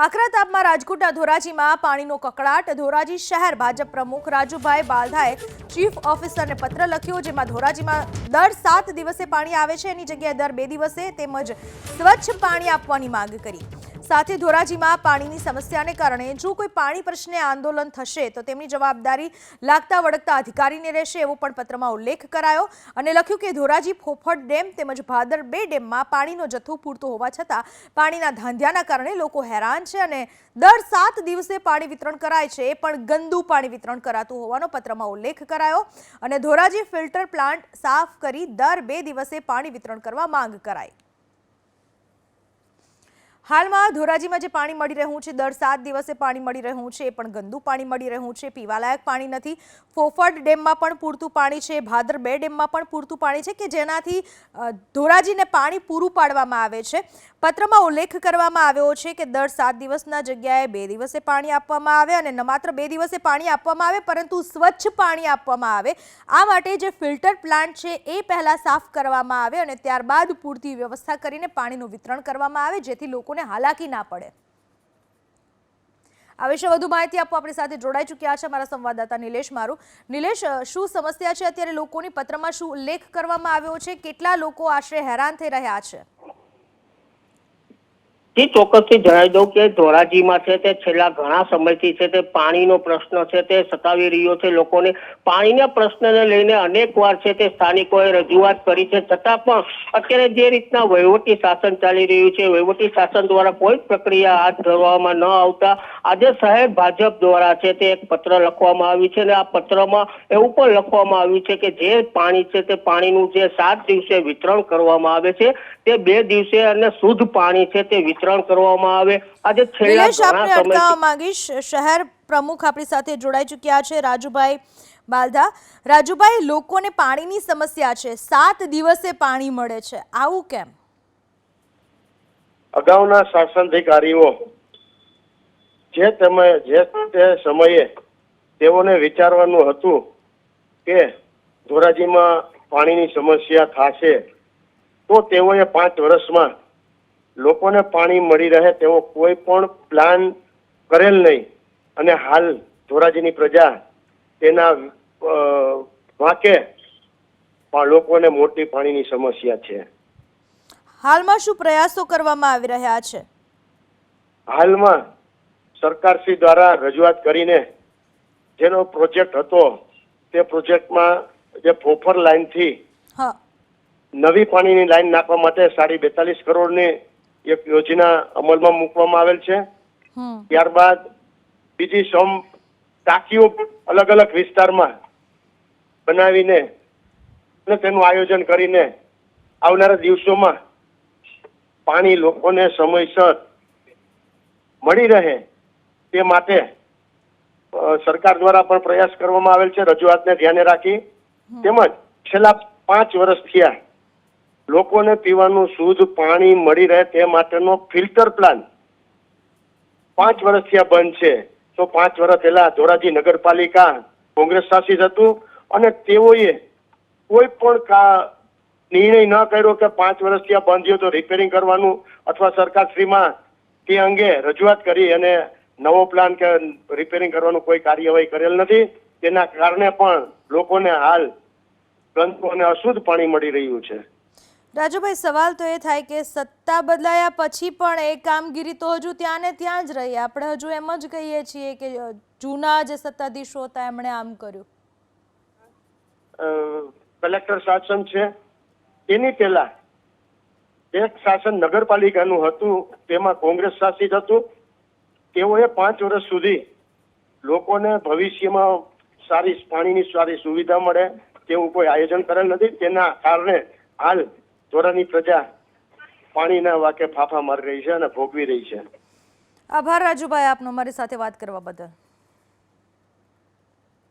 આકરા તાપમાં રાજકોટના ધોરાજીમાં પાણીનો કકળાટ। ધોરાજી શહેર ભાજપ પ્રમુખ રાજુભાઈ બાલધાએ ચીફ ઓફિસરને પત્ર લખ્યો, જેમાં ધોરાજીમાં દર 7 દિવસે પાણી આવે છે એની જગ્યાએ દર 2 દિવસે તેમજ સ્વચ્છ પાણી આપવાની માંગ કરી। સાથે ધોરાજીમાં પાણીની સમસ્યાને કારણે જો કોઈ પાણી પ્રશ્ને આંદોલન થશે તો તેમની જવાબદારી લાગતા વળગતા અધિકારીને રહેશે એવો પણ પત્રમાં ઉલ્લેખ કરાયો અને લખ્યું કે ધોરાજી ફોફળ ડેમ તેમજ ભાદર 2 ડેમમાં પાણીનો જથ્થો પૂરતો હોવા છતાં પાણીના ધાંધિયાના કારણે લોકો હેરાન છે અને દર 7 દિવસે પાણી વિતરણ કરાય છે એ પણ ગંદુ પાણી વિતરણ કરાતું હોવાનો પત્રમાં ઉલ્લેખ કરાયો અને ધોરાજી ફિલ્ટર પ્લાન્ટ સાફ કરી દર 2 દિવસે પાણી વિતરણ કરવા માંગ કરાઈ। હાલમાં ધોરાજીમાં જે પાણી મળી રહ્યું છે, દર 7 દિવસે પાણી મળી રહ્યું છે, એ પણ ગંદુ પાણી મળી રહ્યું છે, પીવાલાયક પાણી નથી। ફોફળ ડેમમાં પણ પૂરતું પાણી છે, ભાદર 2 ડેમમાં પણ પૂરતું પાણી છે કે જેનાથી ધોરાજીને પાણી પૂરું પાડવામાં આવે છે। પત્રમાં ઉલ્લેખ કરવામાં આવ્યો છે કે દર 7 દિવસના જગ્યાએ 2 દિવસે પાણી આપવામાં આવે અને ન માત્ર 2 દિવસે પાણી આપવામાં આવે પરંતુ સ્વચ્છ પાણી આપવામાં આવે। આ માટે જે ફિલ્ટર પ્લાન્ટ છે એ પહેલા સાફ કરવામાં આવે અને ત્યારબાદ પૂરતી વ્યવસ્થા કરીને પાણીનું વિતરણ કરવામાં આવે જેથી લોકોને હાલાકી ના પડે। આ વિશે વધુ માહિતી આપવા આપણી સાથે જોડાઈ ચૂક્યા છે અમારા સંવાદદાતા નિલેશ મારુ। નિલેશ, શું સમસ્યા છે અત્યારે લોકોની, પત્રમાં શું ઉલ્લેખ કરવામાં આવ્યો છે, કેટલા લોકો આશરે હેરાન થઈ રહ્યા છે? ચોક્કસથી જણાવી દઉં કે ધોરાજીમાં છે તે છેલ્લા ઘણા સમયથી છે તે પાણીનો પ્રશ્ન છે તે સતાવી રહ્યો છે લોકોને। પાણીના પ્રશ્નને લઈને અનેક વાર છે તે સ્થાનિકોએ રજૂઆત કરી છે, છતાં પણ અત્યારે જે રીતના વહીવટી શાસન ચાલી રહ્યું છે, વહીવટી શાસન દ્વારા કોઈ પ્રક્રિયા હાથ ધરવામાં ન આવતા આજે શહેર ભાજપ દ્વારા છે તે એક પત્ર લખવામાં આવ્યું છે અને આ પત્રમાં એવું પણ લખવામાં આવ્યું છે કે જે પાણી છે તે પાણીનું જે 7 દિવસે વિતરણ કરવામાં આવે છે તે 2 દિવસે અને શુદ્ધ પાણી છે તે વિતરણ કરવામાં આવે। આજે છેલ્લા ઘણા સમયથી માંગીશ, શહેર પ્રમુખ આપણી સાથે જોડાઈ ચૂક્યા છે રાજુભાઈ બાલધા। રાજુભાઈ, લોકોને પાણીની સમસ્યા છે, 7 દિવસે પાણી મળે છે, આવું કેમ? અગાઉના શાસનાધિકારીઓ જે તે સમયે તેઓને વિચારવાનું હતું કે ધોરાજીમાં પાણીની સમસ્યા થશે તો તેઓએ 5 વર્ષમાં લોકોને પાણી મળી રહે તેવો કોઈ પણ પ્લાન કરેલ નહીં અને હાલ ધોરાજીની પ્રજા તેના વાંકે લોકોને મોટી પાણીની સમસ્યા છે। હાલમાં શું પ્રયાસો કરવામાં આવી રહ્યા છે? હાલમાં સરકારશ્રી દ્વારા રજૂઆત કરીને જેનો પ્રોજેક્ટ હતો તે પ્રોજેક્ટમાં જે ફોફર લાઈનથી નવી પાણીની લાઈન નાખવા માટે 42.5 કરોડની એક યોજના અમલમાં મૂકવામાં આવેલ છે। ત્યારબાદ બીજી ટાંકીઓ અલગ અલગ વિસ્તારમાં બનાવીને અને તેનું આયોજન કરીને આવનારા દિવસોમાં પાણી લોકોને સમયસર મળી રહે તે માટે સરકાર દ્વારા પણ પ્રયાસ કરવામાં આવેલ છે, રજૂઆતને ધ્યાને રાખી। તેમજ છેલ્લા 5 વર્ષ થયા લોકોને પીવાનું શુદ્ધ પાણી મળી રહે તે માટેનો ફિલ્ટર પ્લાન્ટ 5 વર્ષ થયા બંધ છે। તો 5 વર્ષ પહેલા ધોરાજી નગરપાલિકા કોંગ્રેસ શાસિત હતું અને તેઓએ કોઈ પણ નિર્ણય ન કર્યો કે 5 વર્ષ થયા બંધ થયો તો રિપેરિંગ કરવાનું અથવા સરકારશ્રીમાં તે અંગે રજૂઆત કરી અને નવો પ્લાન કે રિપેરિંગ કરવાનું કોઈ કાર્યવાહી કરેલ નથી। તેના કારણે પણ લોકોને હાલ ગંદુ અને અશુદ્ધ પાણી મળી રહ્યું છે। રાજુભાઈ, સવાલ તો એ થાય કે સત્તા બદલાયા પછી પણ એ કામગીરી તો હજુ ત્યાં ને ત્યાં જ રહી। આપણે હજુ એમ જ કહીએ છીએ કે જૂના જે સત્તાધીશો હતા એમણે આમ કર્યું। કલેક્ટર શાસન છે તેની પહેલા એક શાસન નગરપાલિકાનું હતું, તેમાં કોંગ્રેસ શાસિત હતું। તેઓએ 5 વર્ષ સુધી લોકોને ભવિષ્યમાં પાણીની સારી સુવિધા મળે તેવું કોઈ આયોજન કરેલ નથી। તેના કારણે હાલ ધોરાની પ્રજા પાણીના વાકે ફાફા મારી રહી છે અને ભોગવી રહી છે। આભાર રાજુભાઈ આપનો અમારી સાથે વાત કરવા બદલ।